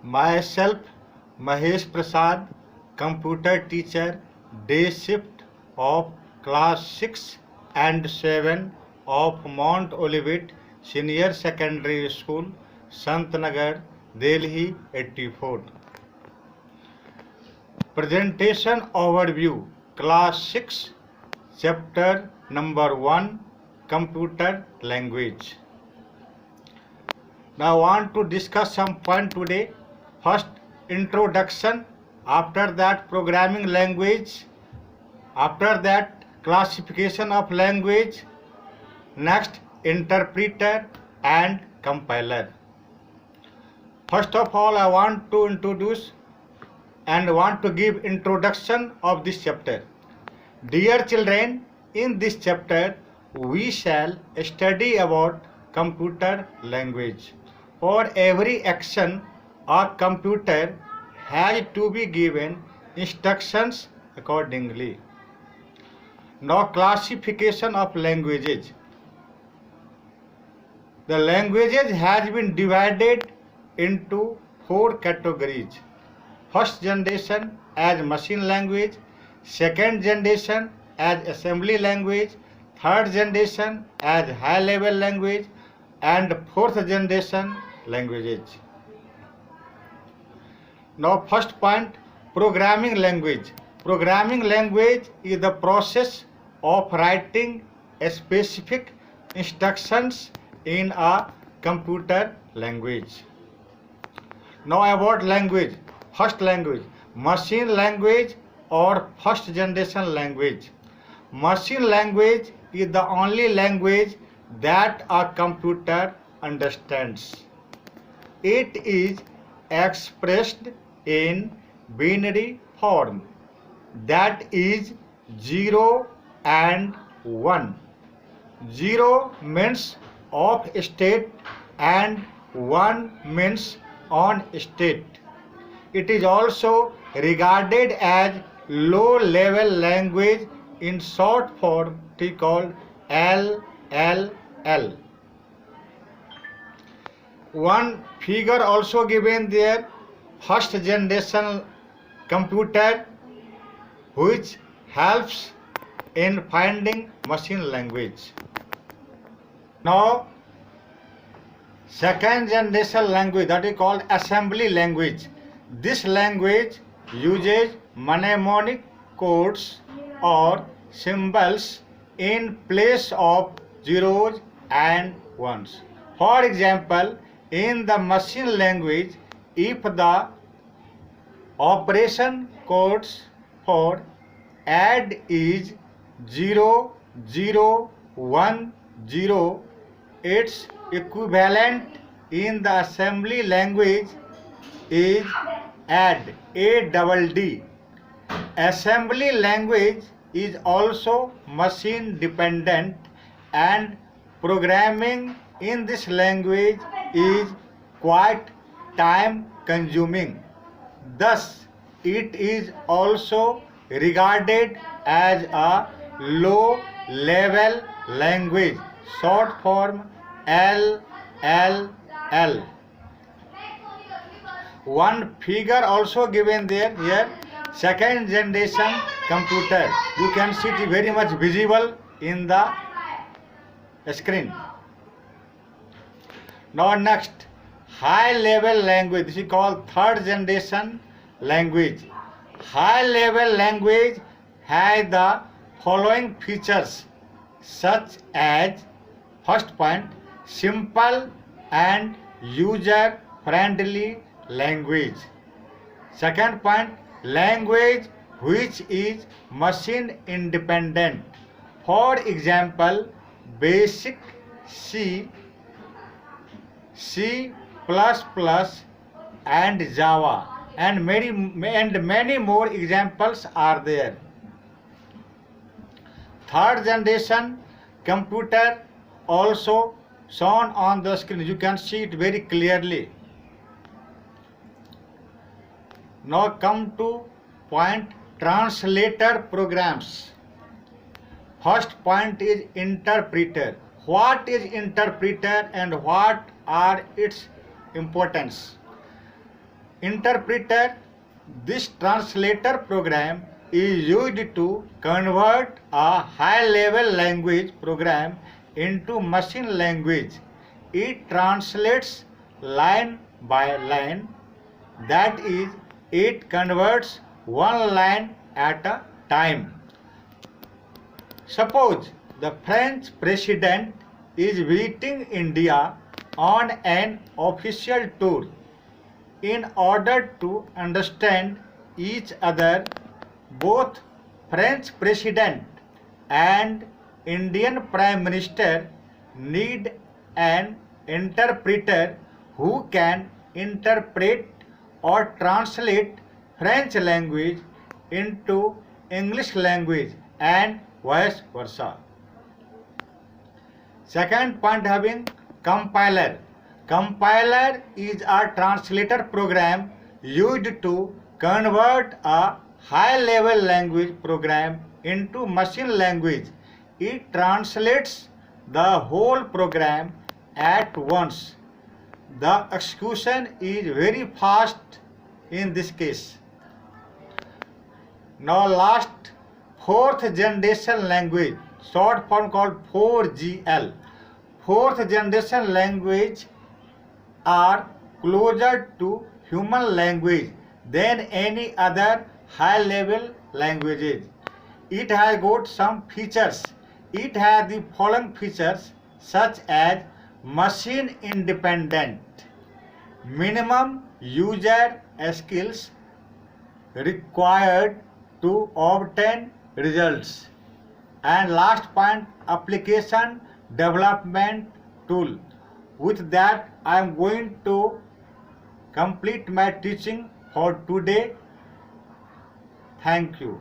Myself, Mahesh Prasad, computer teacher, day shift of class 6 and 7 of Mount Olivet Senior Secondary School, Santnagar, Delhi 84. Presentation overview, class 6, chapter number 1, computer language. Now I want to discuss some point today. First, introduction, after that programming language, after that classification of language, next interpreter and compiler. First of all, I want to introduce and want to give introduction of this chapter. Dear children, in this chapter we shall study about computer language. For every action, a computer has to be given instructions accordingly. Now, classification of languages. The languages has been divided into 4 categories. First generation as machine language, second generation as assembly language, third generation as high level language, and fourth generation languages. Now first point, programming language. Programming language is the process of writing specific instructions in a computer language. Now about language. First language, machine language or first generation language. Machine language is the only language that a computer understands. It is expressed in binary form, that is 0 and 1. 0 means off state and 1 means on state. It is also regarded as low level language. In short form it is called LLL. One figure also given there, first generation computer, which helps in finding machine language. Now second generation language, that is called assembly language. This language uses mnemonic codes or symbols in place of zeros and ones. For example, in the machine language, if the operation codes for add is 0, 0, 1, 0, its equivalent in the assembly language is add, ADD. Assembly language is also machine dependent, and programming in this language is quite time consuming. Thus, it is also regarded as a low level language, short form LLL. One figure also given there here, second generation computer. You can see it very much visible in the screen. Now next, high level language. This is called third generation language. High level language has the following features, such as first point, simple and user friendly language. Second point, language which is machine independent. For example, basic C, C++, and Java, and many more examples are there. Third generation computer also shown on the screen. You can see it very clearly. Now come to point, translator programs. First point is interpreter. What is interpreter and what are its importance? interpreter. This translator program is used to convert a high-level language program into machine language. It translates line by line. That is, it converts one line at a time. Suppose the French president is visiting India on an official tour. In order to understand each other, both French president and Indian Prime Minister need an interpreter who can interpret or translate French language into English language and vice versa. Second point having compiler. Compiler is a translator program used to convert a high-level language program into machine language. It translates the whole program at once. The execution is very fast in this case. Now last, fourth generation language, short form called 4GL. Fourth generation language are closer to human language than any other high level languages. It has got some features. It has the following features such as machine independent, minimum user skills required to obtain results, and last point, application development tool. With that, I am going to complete my teaching for today. Thank you.